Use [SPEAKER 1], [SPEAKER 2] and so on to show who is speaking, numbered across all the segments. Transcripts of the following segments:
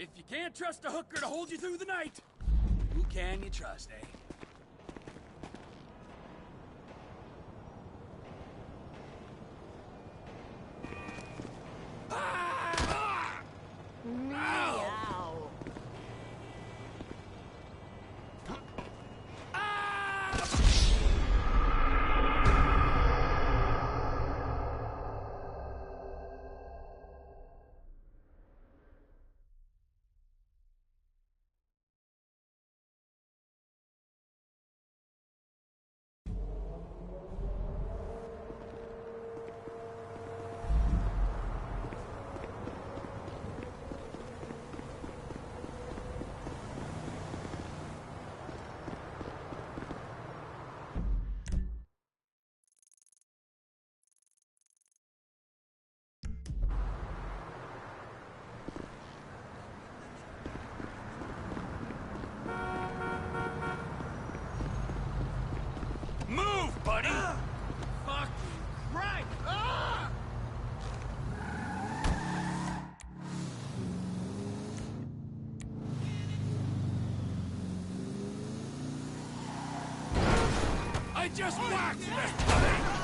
[SPEAKER 1] If you can't trust a hooker to hold you through the night, who can you trust, eh? Move, buddy! Fucking Christ! I just whacked this thing!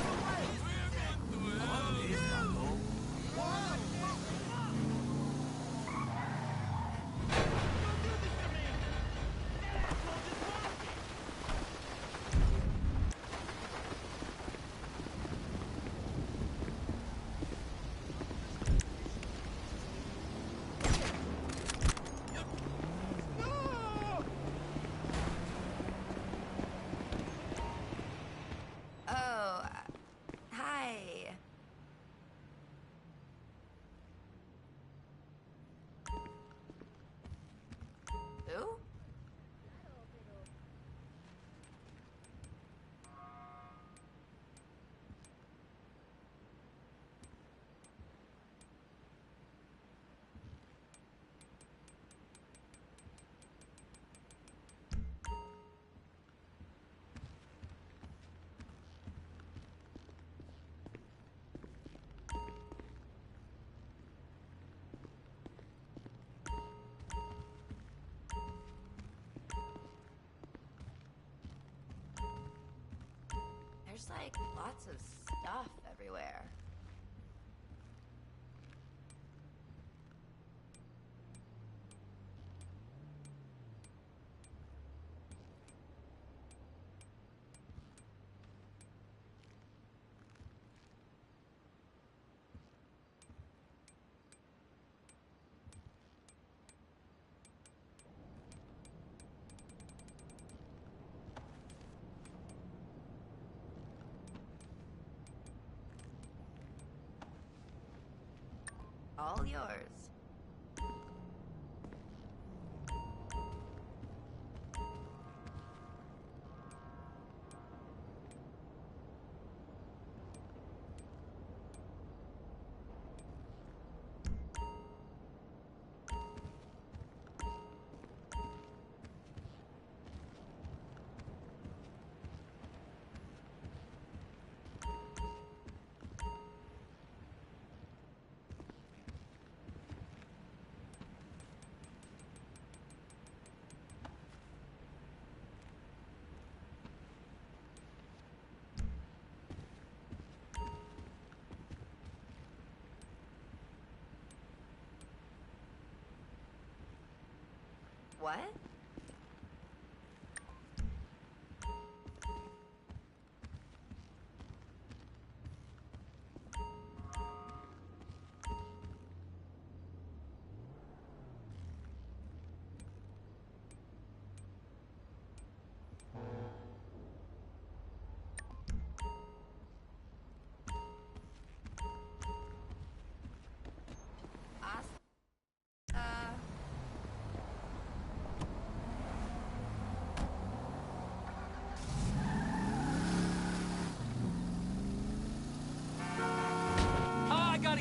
[SPEAKER 2] There's like lots of stuff everywhere. All yours. What?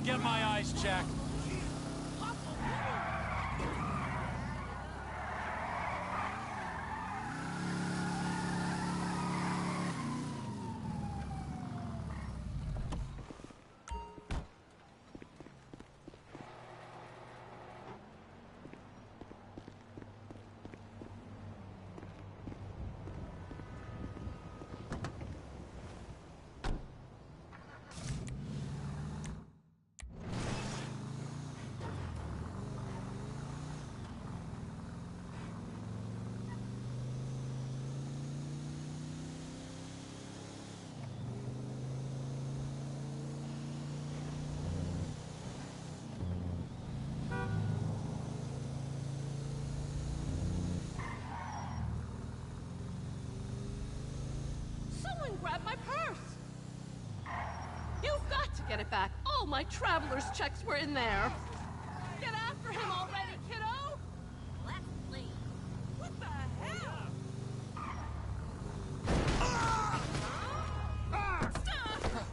[SPEAKER 1] Get my eyes checked.
[SPEAKER 3] All my traveler's checks were in there. Get after him already, kiddo!
[SPEAKER 2] Let's leave.
[SPEAKER 3] What the hell?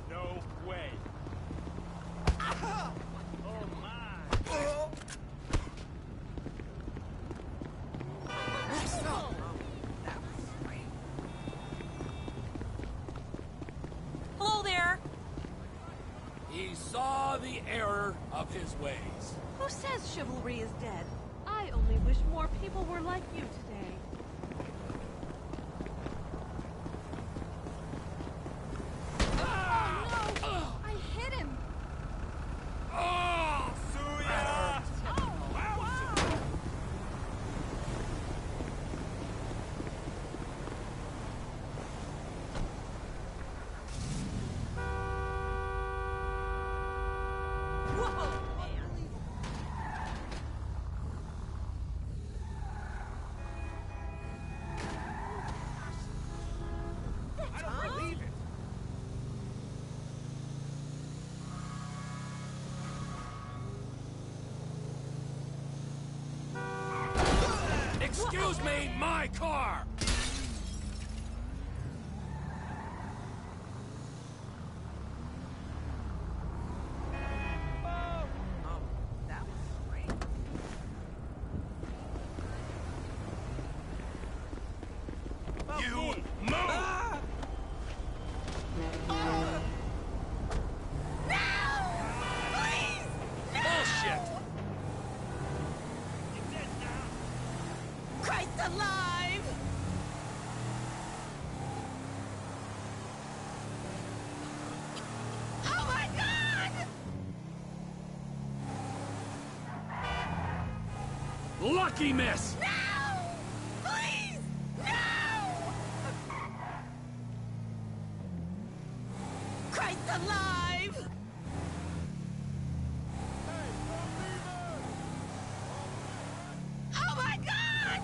[SPEAKER 1] No way. Oh my.
[SPEAKER 3] Hello there.
[SPEAKER 1] He saw the error of his ways.
[SPEAKER 3] Who says chivalry is dead? I only wish more people were like you today. Oh no! I hit him!
[SPEAKER 1] Oh, Suya!
[SPEAKER 3] Oh, wow! Whoa!
[SPEAKER 1] I don't believe it. Excuse me, my car!
[SPEAKER 2] That was great.
[SPEAKER 1] You move! Bullshit!
[SPEAKER 3] Christ alive! Oh my God!
[SPEAKER 1] Lucky miss!
[SPEAKER 3] No! Please! No! Christ alive! Oh my God!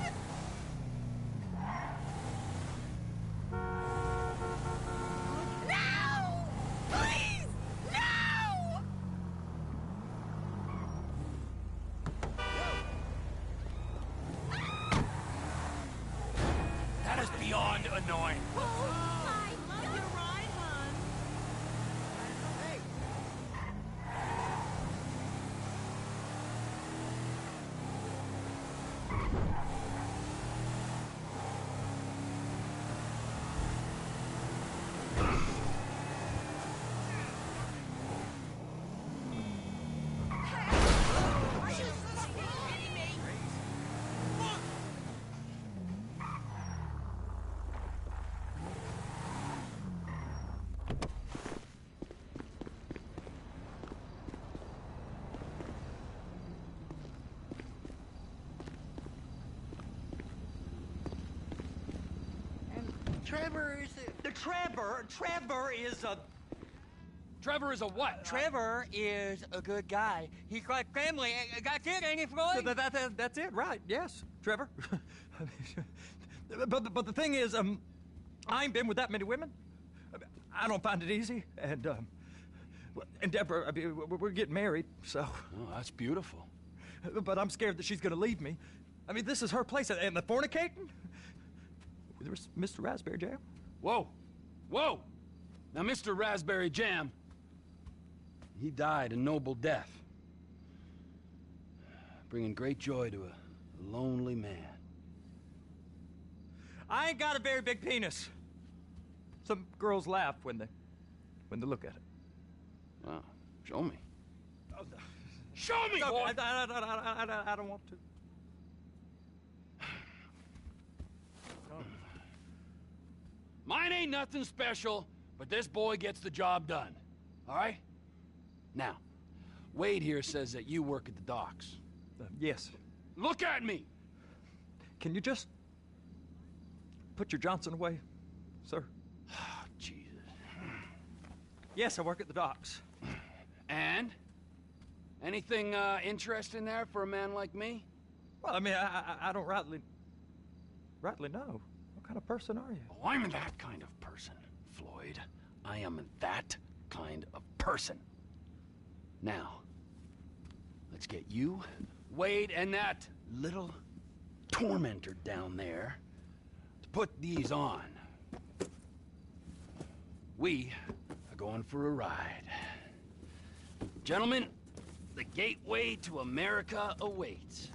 [SPEAKER 3] No! Please! No!
[SPEAKER 1] That is beyond annoying.
[SPEAKER 3] Oh my God! Love your ride, hon.
[SPEAKER 4] Trevor is Trevor is a
[SPEAKER 1] Trevor is a what?
[SPEAKER 4] Trevor is a good guy. He's like family. Got kid, ain't he, Floyd? That's it, right? Yes, Trevor. but the thing is, I ain't been with that many women. I don't find it easy, and Deborah, I mean, we're getting married, so.
[SPEAKER 1] Oh, that's beautiful.
[SPEAKER 4] But I'm scared that she's gonna leave me. I mean, this is her place, and the fornicating. There's Mr. Raspberry Jam.
[SPEAKER 1] Whoa. Whoa! Now, Mr. Raspberry Jam, he died a noble death, bringing great joy to a lonely man.
[SPEAKER 4] I ain't got a very big penis. Some girls laugh when they look at it.
[SPEAKER 1] Wow. Show me. Show me,
[SPEAKER 4] No,
[SPEAKER 1] boy!
[SPEAKER 4] I don't want to.
[SPEAKER 1] Mine ain't nothing special, but this boy gets the job done. All right? Now, Wade here says that you work at the docks.
[SPEAKER 4] Yes.
[SPEAKER 1] Look at me!
[SPEAKER 4] Can you just put your Johnson away, sir?
[SPEAKER 1] Oh, Jesus.
[SPEAKER 4] Yes, I work at the docks.
[SPEAKER 1] And? Anything interesting there for a man like me?
[SPEAKER 4] Well, I mean, I don't rightly know. What kind of person are you?
[SPEAKER 1] Oh, I'm that kind of person, Floyd. I am that kind of person. Now, let's get you, Wade, and that little tormentor down there to put these on. We are going for a ride. Gentlemen, the gateway to America awaits.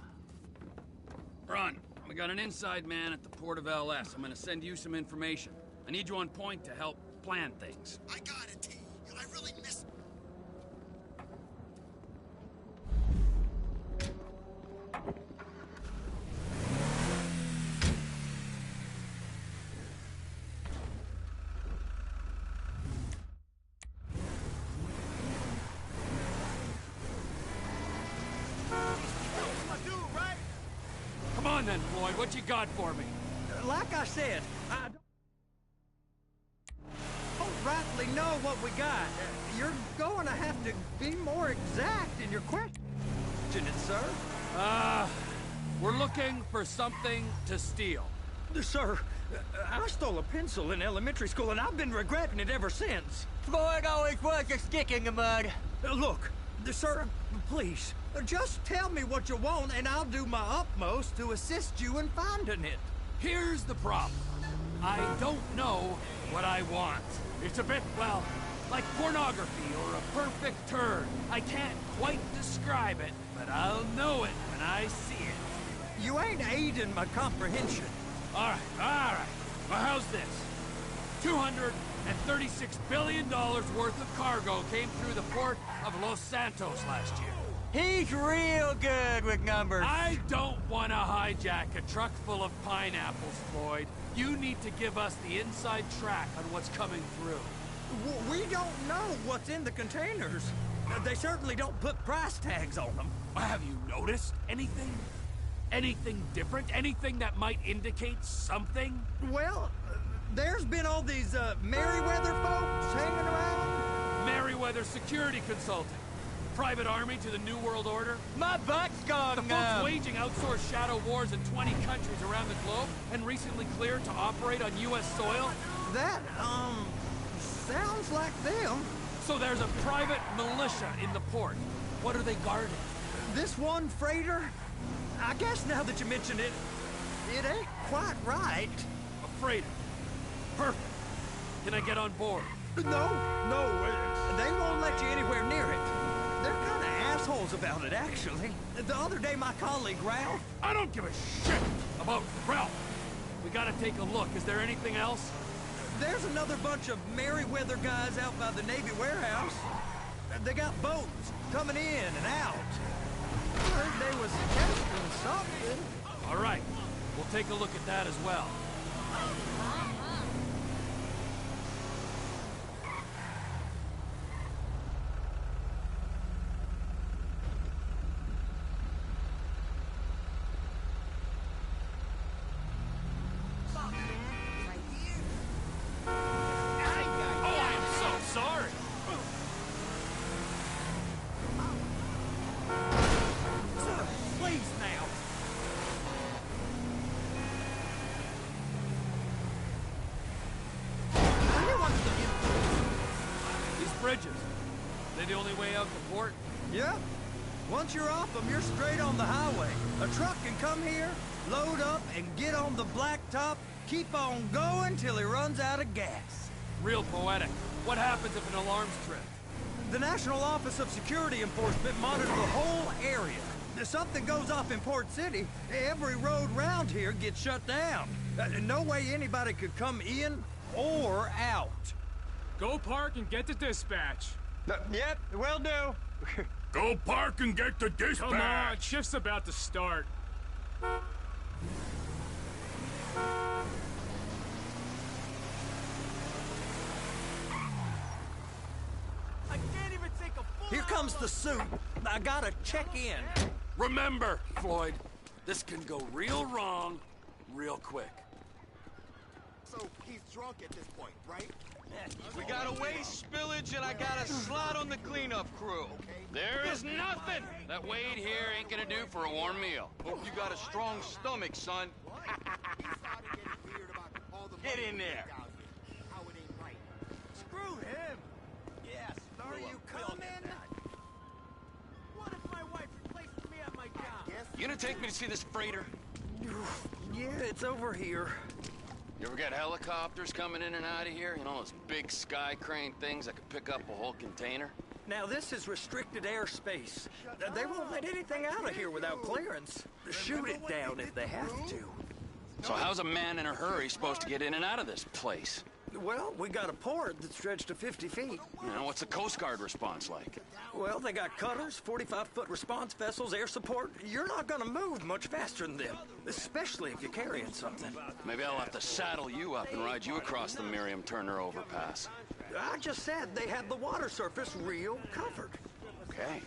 [SPEAKER 1] Ron, we got an inside man at the port of LS. I'm gonna send you some information. I need you on point to help plan things.
[SPEAKER 5] I got it, T. I really missed...
[SPEAKER 1] Come on then, Floyd. What you got for me?
[SPEAKER 4] Like I said, I don't rightly know what we got. You're going to have to be more exact in your question, sir.
[SPEAKER 1] We're looking for something to steal.
[SPEAKER 4] Sir, I stole a pencil in elementary school, and I've been regretting it ever since.
[SPEAKER 6] Floyd always was a stick in the mud.
[SPEAKER 4] Look, sir, please, just tell me what you want, and I'll do my utmost to assist you in finding it.
[SPEAKER 1] Here's the problem. I don't know what I want. It's a bit, well, like pornography or a perfect turn. I can't quite describe it, but I'll know it when I see it.
[SPEAKER 4] You ain't aiding my comprehension.
[SPEAKER 1] All right. Well, how's this? $236 billion worth of cargo came through the port of Los Santos last year.
[SPEAKER 6] He's real good with numbers.
[SPEAKER 1] I don't want to hijack a truck full of pineapples, Floyd. You need to give us the inside track on what's coming through.
[SPEAKER 4] We don't know what's in the containers. They certainly don't put price tags on them.
[SPEAKER 1] Have you noticed anything? Anything different? Anything that might indicate something?
[SPEAKER 4] Well, there's been all these Merryweather folks hanging around.
[SPEAKER 1] Merryweather Security Consulting. Private army to the New World Order.
[SPEAKER 6] My butt's gone
[SPEAKER 1] The folks waging outsourced shadow wars in 20 countries around the globe and recently cleared to operate on U.S. soil.
[SPEAKER 4] That, sounds like them.
[SPEAKER 1] So there's a private militia in the port. What are they guarding?
[SPEAKER 4] This one freighter? I guess now that you mention it, it ain't quite right.
[SPEAKER 1] A freighter. Perfect. Can I get on board?
[SPEAKER 4] No, they won't let you anywhere near it. They're kind of assholes about it, actually. The other day, my colleague, Ralph...
[SPEAKER 1] I don't give a shit about Ralph. We gotta take a look. Is there anything else?
[SPEAKER 4] There's another bunch of Merryweather guys out by the Navy warehouse. They got boats coming in and out. Heard they was testing something.
[SPEAKER 1] All right. We'll take a look at that as well. Bridges. They the only way out the port?
[SPEAKER 4] Yeah. Once you're off them, you're straight on the highway. A truck can come here, load up, and get on the blacktop, keep on going till he runs out of gas.
[SPEAKER 1] Real poetic. What happens if an alarm's tripped?
[SPEAKER 4] The National Office of Security Enforcement monitors the whole area. If something goes off in Port City, every road round here gets shut down. No way anybody could come in or out.
[SPEAKER 7] Go park and get the dispatch.
[SPEAKER 6] Yep, will do.
[SPEAKER 1] Go park and get the dispatch!
[SPEAKER 7] Come on, shift's about to start.
[SPEAKER 2] I can't even take a full...
[SPEAKER 4] Here comes the suit. I gotta check in.
[SPEAKER 1] Remember, Floyd, this can go real wrong real quick.
[SPEAKER 5] So he's drunk at this point, right?
[SPEAKER 8] We got a waste spillage and I got a slot on the cleanup crew.
[SPEAKER 1] There is nothing that Wade here ain't gonna do for a warm meal.
[SPEAKER 8] Hope you got a strong stomach, son. Get in there.
[SPEAKER 4] Screw him. Yes. Are you coming?
[SPEAKER 1] You gonna take me to see this freighter?
[SPEAKER 4] Yeah, it's over here.
[SPEAKER 1] You ever get helicopters coming in and out of here? You know, those big sky crane things that could pick up a whole container?
[SPEAKER 4] Now, this is restricted airspace. They won't let anything out of here without clearance. Shoot it down if they have to.
[SPEAKER 1] So how's a man in a hurry supposed to get in and out of this place?
[SPEAKER 4] Well, we got a port that's stretched to 50 feet.
[SPEAKER 1] You know, what's the Coast Guard response like?
[SPEAKER 4] Well, they got cutters, 45-foot response vessels, air support. You're not gonna move much faster than them, especially if you're carrying something.
[SPEAKER 1] Maybe I'll have to saddle you up and ride you across the Miriam Turner overpass.
[SPEAKER 4] I just said they had the water surface real covered.
[SPEAKER 1] Okay.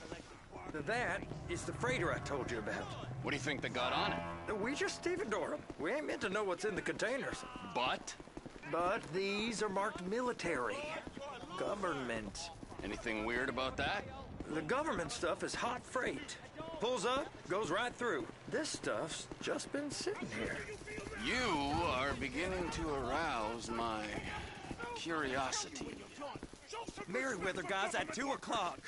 [SPEAKER 4] That is the freighter I told you about.
[SPEAKER 1] What do you think they got on it?
[SPEAKER 4] We just stevedore them. We ain't meant to know what's in the containers.
[SPEAKER 1] But?
[SPEAKER 4] But these are marked military. Government.
[SPEAKER 1] Anything weird about that?
[SPEAKER 4] The government stuff is hot freight. Pulls up, goes right through. This stuff's just been sitting here.
[SPEAKER 1] You are beginning to arouse my curiosity.
[SPEAKER 4] Merriweather guys at 2 o'clock.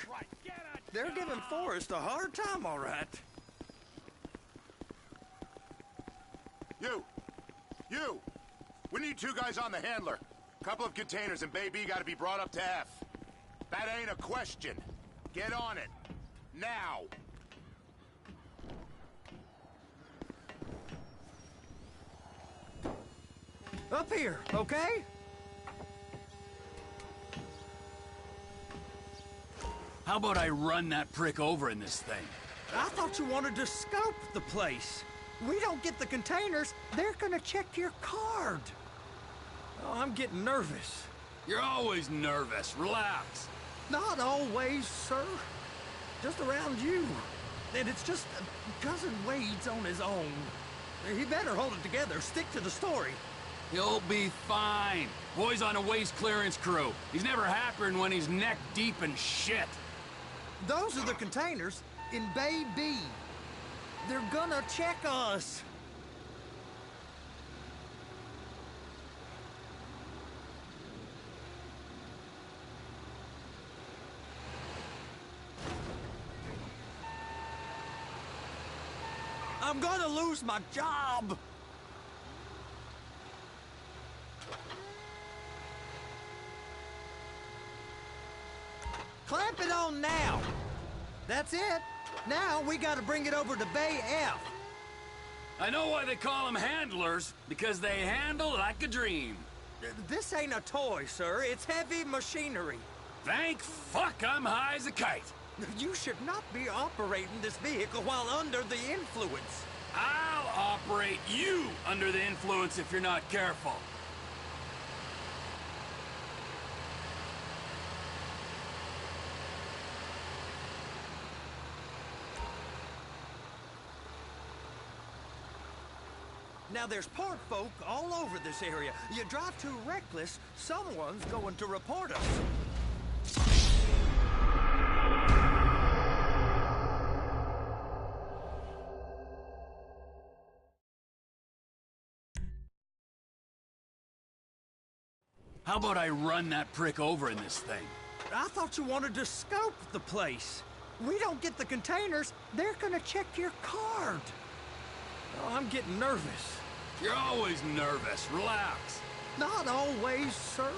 [SPEAKER 4] They're giving Forrest a hard time, all right.
[SPEAKER 5] You! We need 2 guys on the handler. Couple of containers and Bay B gotta be brought up to F. That ain't a question. Get on it. Now!
[SPEAKER 4] Up here, okay?
[SPEAKER 1] How about I run that prick over in this thing?
[SPEAKER 4] I thought you wanted to scope the place. We don't get the containers, they're gonna check your card. Oh, I'm getting nervous.
[SPEAKER 1] You're always nervous. Relax.
[SPEAKER 4] Not always, sir. Just around you. And it's just Cousin Wade's on his own. He better hold it together, stick to the story.
[SPEAKER 1] He'll be fine. Boy's on a waste clearance crew. He's never happier than when he's neck deep in shit.
[SPEAKER 4] Those are the containers in Bay B. They're gonna check us. I'm gonna lose my job. Clamp it on now. That's it. Now we gotta bring it over to Bay F.
[SPEAKER 1] I know why they call them handlers, because they handle like a dream.
[SPEAKER 4] This ain't a toy, sir. It's heavy machinery.
[SPEAKER 1] Thank fuck I'm high as a kite.
[SPEAKER 4] You should not be operating this vehicle while under the influence.
[SPEAKER 1] I'll operate you under the influence if you're not careful.
[SPEAKER 4] Now there's port folk all over this area. You drive too reckless, someone's going to report us.
[SPEAKER 1] How about I run that prick over in this thing?
[SPEAKER 4] I thought you wanted to scope the place. We don't get the containers, they're gonna check your card. Oh, I'm getting nervous.
[SPEAKER 1] You're always nervous. Relax.
[SPEAKER 4] Not always, sir.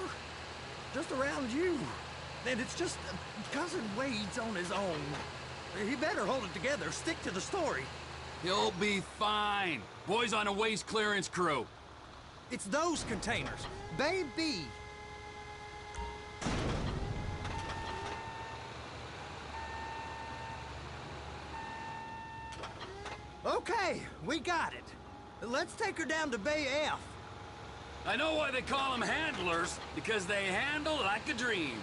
[SPEAKER 4] Just around you. And it's just Cousin Wade's on his own. He better hold it together, stick to the story.
[SPEAKER 1] He'll be fine. Boy's on a waste clearance crew.
[SPEAKER 4] It's those containers. Bay B. Okay, we got it. Let's take her down to Bay F.
[SPEAKER 1] I know why they call them handlers, because they handle like a dream.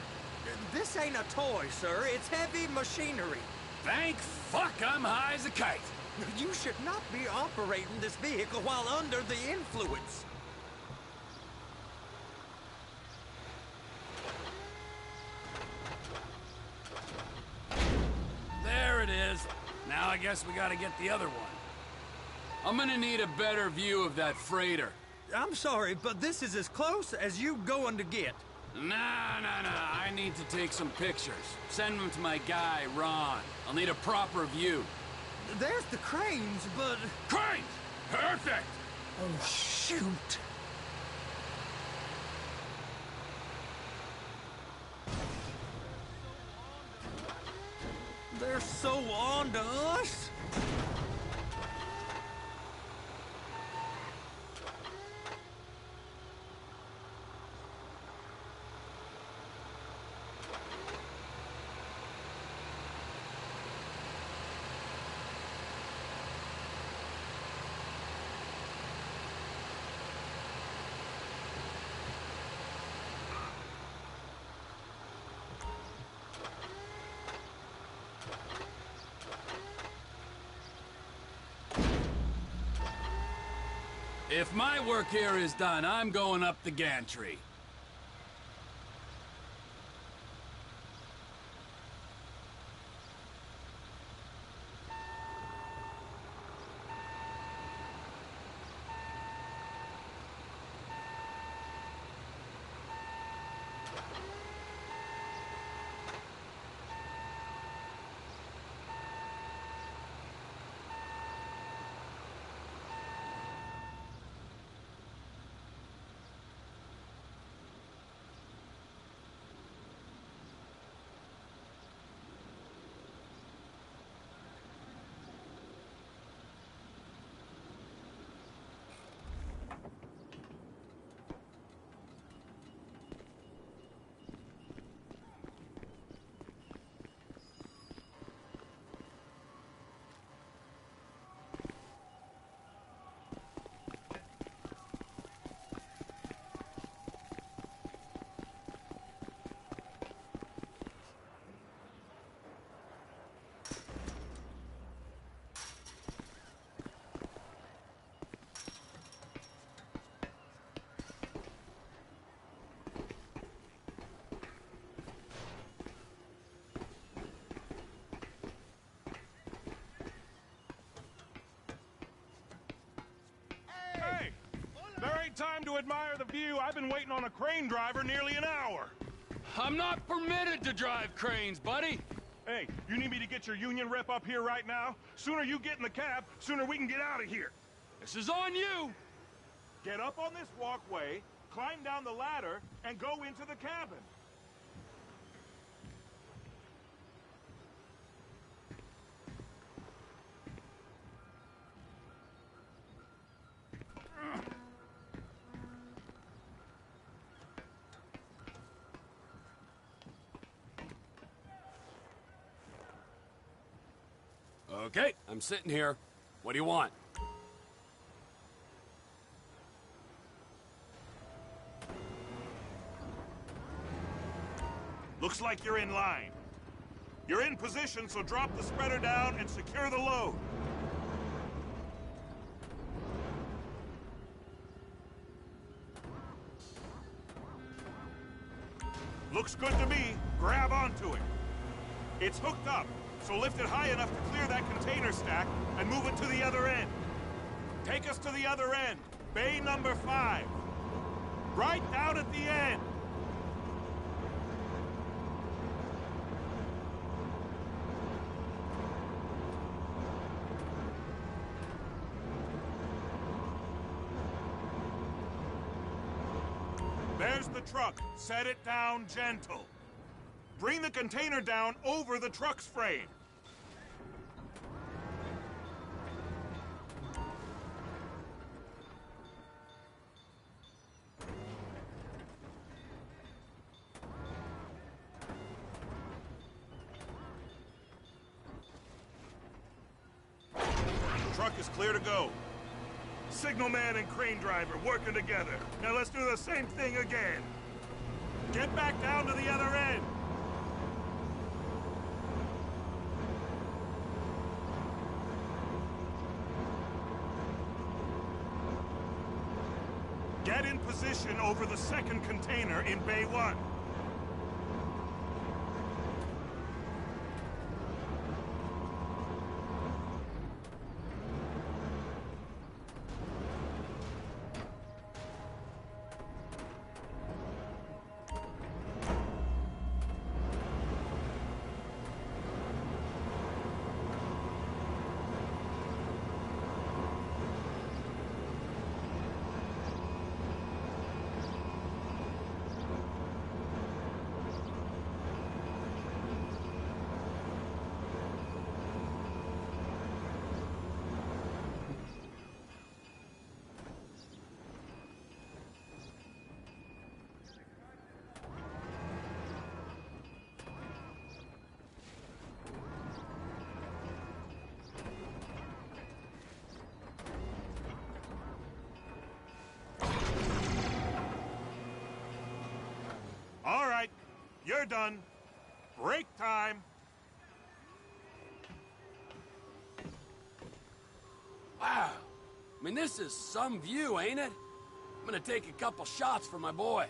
[SPEAKER 4] This ain't a toy, sir. It's heavy machinery.
[SPEAKER 1] Thank fuck I'm high as a kite.
[SPEAKER 4] You should not be operating this vehicle while under the influence.
[SPEAKER 1] There it is. Now I guess we gotta get the other one. I'm gonna need a better view of that freighter.
[SPEAKER 4] I'm sorry, but this is as close as you going to get.
[SPEAKER 1] Nah. I need to take some pictures. Send them to my guy, Ron. I'll need a proper view.
[SPEAKER 4] There's the cranes, but...
[SPEAKER 1] Cranes! Perfect!
[SPEAKER 4] Oh, shoot. They're so on to us.
[SPEAKER 1] If my work here is done, I'm going up the gantry.
[SPEAKER 9] Time to admire the view. I've been waiting on a crane driver nearly an hour.
[SPEAKER 1] I'm not permitted to drive cranes, buddy.
[SPEAKER 9] Hey, you need me to get your union rep up here right now? Sooner you get in the cab, sooner we can get out of here.
[SPEAKER 1] This is on you.
[SPEAKER 9] Get up on this walkway, climb down the ladder, and go into the cabin.
[SPEAKER 1] Okay, I'm sitting here. What do you want?
[SPEAKER 9] Looks like you're in line. You're in position, so drop the spreader down and secure the load. Looks good to me. Grab onto it. It's hooked up, so lift it high enough to clear that container stack and move it to the other end. Take us to the other end, bay number 5. Right down at the end. There's the truck. Set it down gentle. Bring the container down over the truck's frame. Truck is clear to go. Signalman and crane driver working together. Now let's do the same thing again. Get back down to the other end. Get in position over the second container in Bay 1. They're done. Break time.
[SPEAKER 1] Wow. I mean, this is some view, ain't it? I'm gonna take a couple shots for my boy.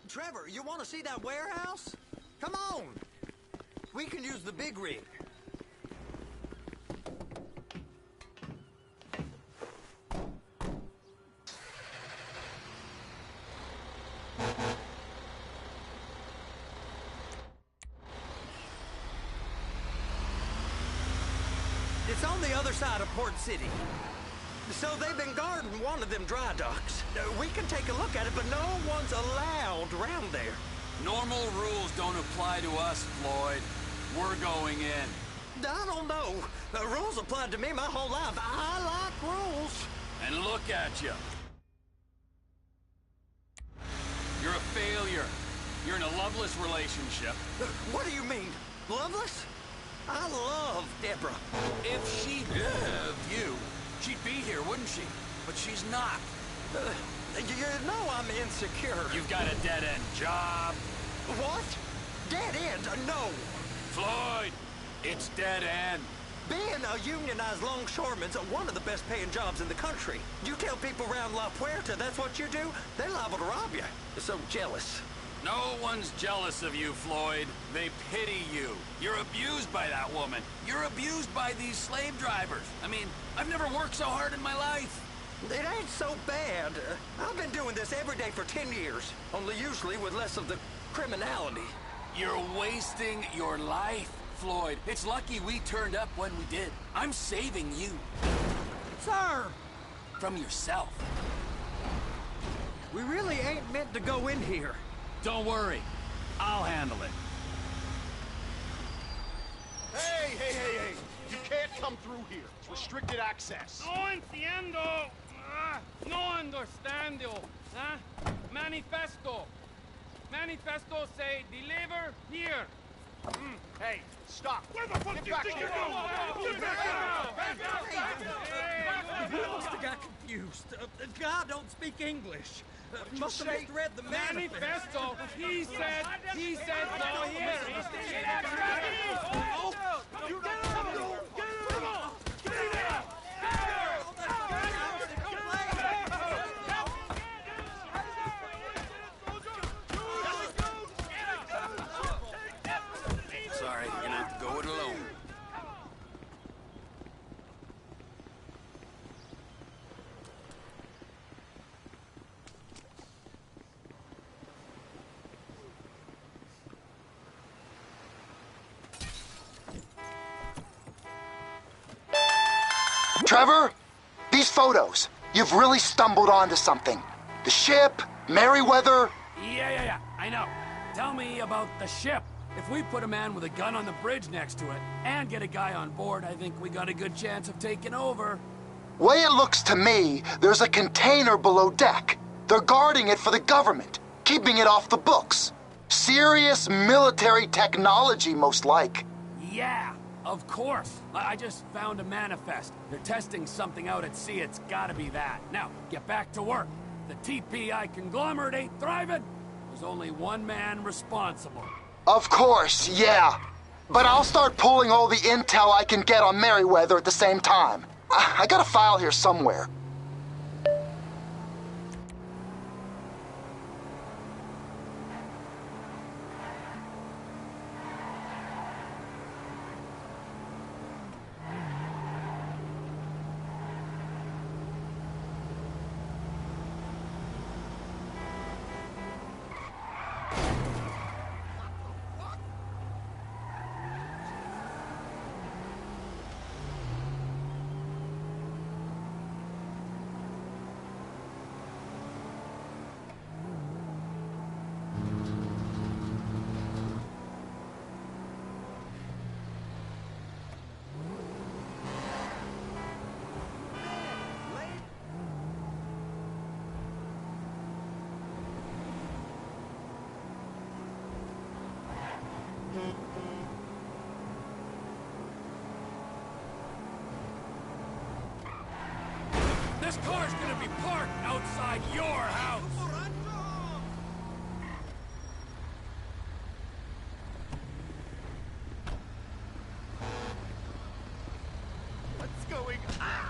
[SPEAKER 4] Trevor, you want to see that warehouse? Come on. We can use the big rig. It's on the other side of Port City. So they've been guarding one of them dry docks. We can take a look at it, but no one's allowed around there.
[SPEAKER 1] Normal rules don't apply to us, Floyd. We're going in.
[SPEAKER 4] I don't know. The rules applied to me my whole life. I like rules.
[SPEAKER 1] And look at you. You're a failure. You're in a loveless relationship.
[SPEAKER 4] What do you mean? Loveless? I love Deborah.
[SPEAKER 1] If she loved you, she'd be here, wouldn't she? But she's not.
[SPEAKER 4] You know I'm insecure.
[SPEAKER 1] You've got a dead-end job.
[SPEAKER 4] What? Dead end? No.
[SPEAKER 1] Floyd, it's dead end.
[SPEAKER 4] Being a unionized longshoreman's one of the best paying jobs in the country. You tell people around La Puerta that's what you do, they're liable to rob you. They're so jealous.
[SPEAKER 1] No one's jealous of you, Floyd. They pity you. You're abused by that woman. You're abused by these slave drivers. I mean, I've never worked so hard in my life.
[SPEAKER 4] It ain't so bad. I've been doing this every day for 10 years, only usually with less of the criminality.
[SPEAKER 1] You're wasting your life, Floyd. It's lucky we turned up when we did. I'm saving you.
[SPEAKER 4] Sir!
[SPEAKER 1] From yourself.
[SPEAKER 4] We really ain't meant to go in here.
[SPEAKER 1] Don't worry. I'll handle it.
[SPEAKER 5] Hey! You can't come through here. It's restricted access.
[SPEAKER 2] No entiendo. No understando. Manifesto. Manifesto say deliver here.
[SPEAKER 5] Hey, stop.
[SPEAKER 9] Where the fuck do you think you're going?
[SPEAKER 4] He must have got confused. God don't speak English. Must have misread the
[SPEAKER 2] Manifesto. He said go here.
[SPEAKER 10] Trevor, these photos, you've really stumbled onto something. The ship, Merryweather.
[SPEAKER 1] Yeah, I know. Tell me about the ship. If we put a man with a gun on the bridge next to it and get a guy on board, I think we got a good chance of taking over.
[SPEAKER 10] Way it looks to me, there's a container below deck. They're guarding it for the government, keeping it off the books. Serious military technology, most like.
[SPEAKER 1] Yeah, of course. I just found a manifest. They're testing something out at sea. It's gotta be that. Now, get back to work. The TPI conglomerate ain't thriving. There's only one man responsible.
[SPEAKER 10] Of course, yeah. But I'll start pulling all the intel I can get on Merryweather at the same time. I got a file here somewhere.
[SPEAKER 1] This car's gonna be parked outside your house!
[SPEAKER 5] What's going on?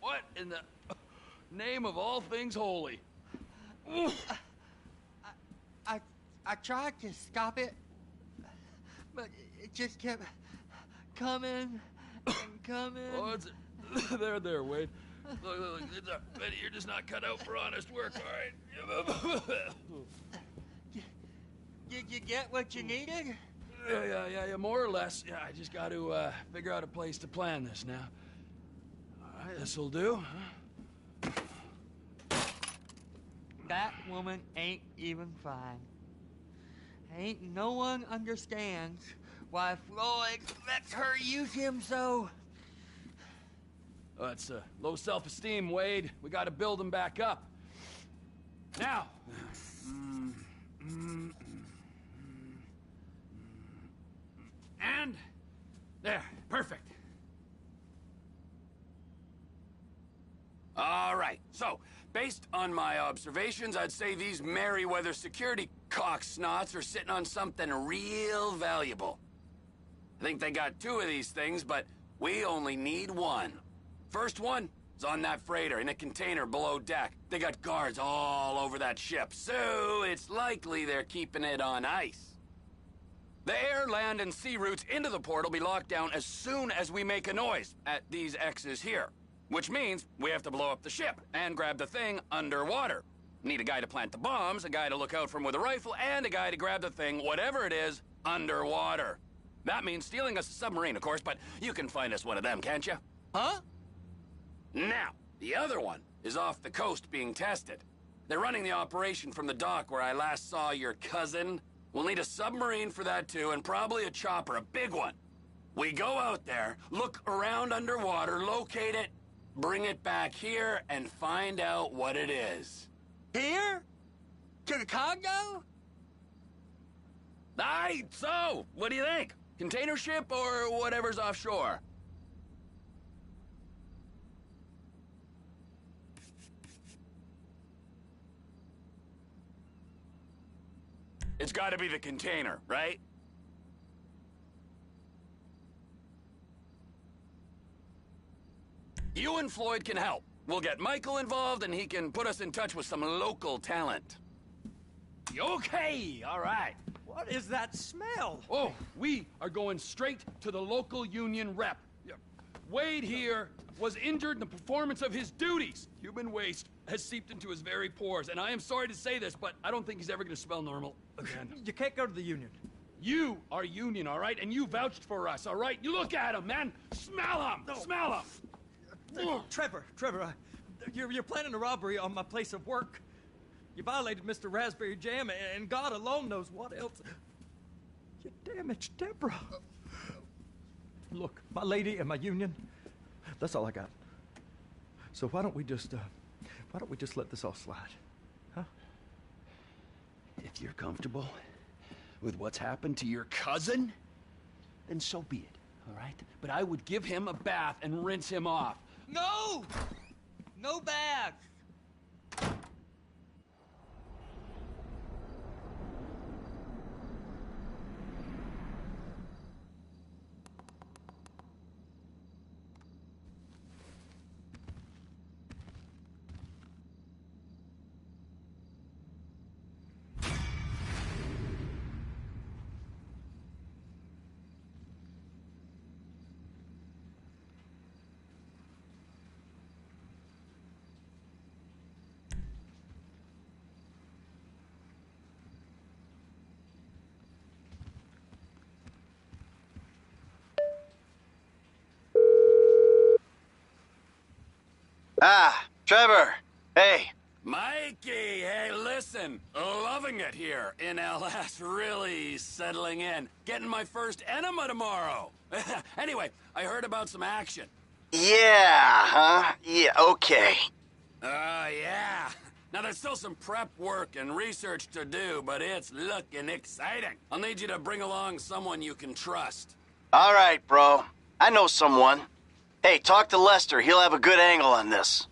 [SPEAKER 1] What in the name of all things holy?
[SPEAKER 6] I tried to stop it, but it just kept coming and coming.
[SPEAKER 1] Oh, it's there, Wade. Look, Betty, you're just not cut out for honest work, all right?
[SPEAKER 6] Did you get what you needed?
[SPEAKER 1] Yeah, more or less. Yeah, I just got to figure out a place to plan this now. All right, this'll do.
[SPEAKER 6] That woman ain't even fine. Ain't no one understands why Floyd lets her use him so.
[SPEAKER 1] Oh, that's low self-esteem, Wade. We got to build him back up. Now. And there, perfect. All right, so based on my observations, I'd say these Merryweather security cocksnots are sitting on something real valuable. I think they got 2 of these things, but we only need 1. First one is on that freighter in a container below deck. They got guards all over that ship, so it's likely they're keeping it on ice. The air, land, and sea routes into the port will be locked down as soon as we make a noise at these X's here. Which means we have to blow up the ship and grab the thing underwater. Need a guy to plant the bombs, a guy to look out for them with a rifle, and a guy to grab the thing, whatever it is, underwater. That means stealing us a submarine, of course, but you can find us one of them, can't you?
[SPEAKER 6] Huh?
[SPEAKER 1] Now, the other one is off the coast being tested. They're running the operation from the dock where I last saw your cousin. We'll need a submarine for that too, and probably a chopper, a big one. We go out there, look around underwater, locate it, bring it back here, and find out what it is.
[SPEAKER 6] Here? To the Congo?
[SPEAKER 1] Aye, so, what do you think? Container ship or whatever's offshore? It's gotta be the container, right? You and Floyd can help. We'll get Michael involved and he can put us in touch with some local talent. Okay, all right.
[SPEAKER 4] What is that smell?
[SPEAKER 1] Oh, we are going straight to the local union rep. Wade here was injured in the performance of his duties. Human waste has seeped into his very pores, and I am sorry to say this, but I don't think he's ever going to smell normal again.
[SPEAKER 4] You can't go to the union.
[SPEAKER 1] You are union, all right? And you vouched for us, all right? You look at him, man. Smell him. No. Smell him.
[SPEAKER 4] Trevor, you're planning a robbery on my place of work. You violated Mr. Raspberry Jam, and God alone knows what else. You damaged Deborah. Look, my lady and my union, that's all I got. So why don't we just let this all slide, huh?
[SPEAKER 1] If you're comfortable with what's happened to your cousin, then so be it, all right? But I would give him a bath and rinse him off.
[SPEAKER 6] No! No bath!
[SPEAKER 11] Ah, Trevor. Hey.
[SPEAKER 1] Mikey, hey, listen. Loving it here in LS. Really settling in. Getting my first enema tomorrow. Anyway, I heard about some action.
[SPEAKER 11] Yeah, huh? Yeah, okay.
[SPEAKER 1] Yeah. Now, there's still some prep work and research to do, but it's looking exciting. I'll need you to bring along someone you can trust.
[SPEAKER 11] All right, bro. I know someone. Hey, talk to Lester. He'll have a good angle on this.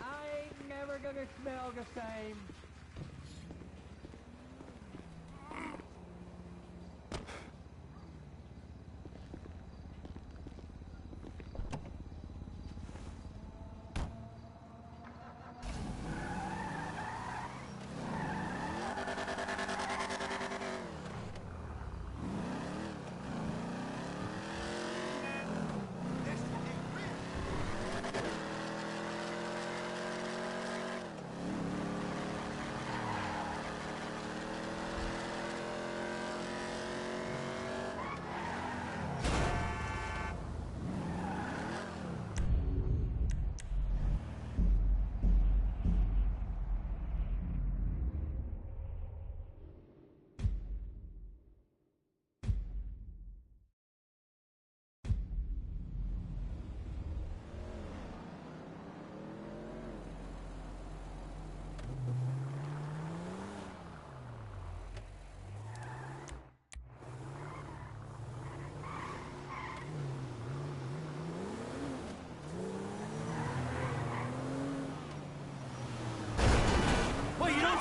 [SPEAKER 4] I ain't never gonna smell the same.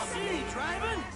[SPEAKER 2] city driving?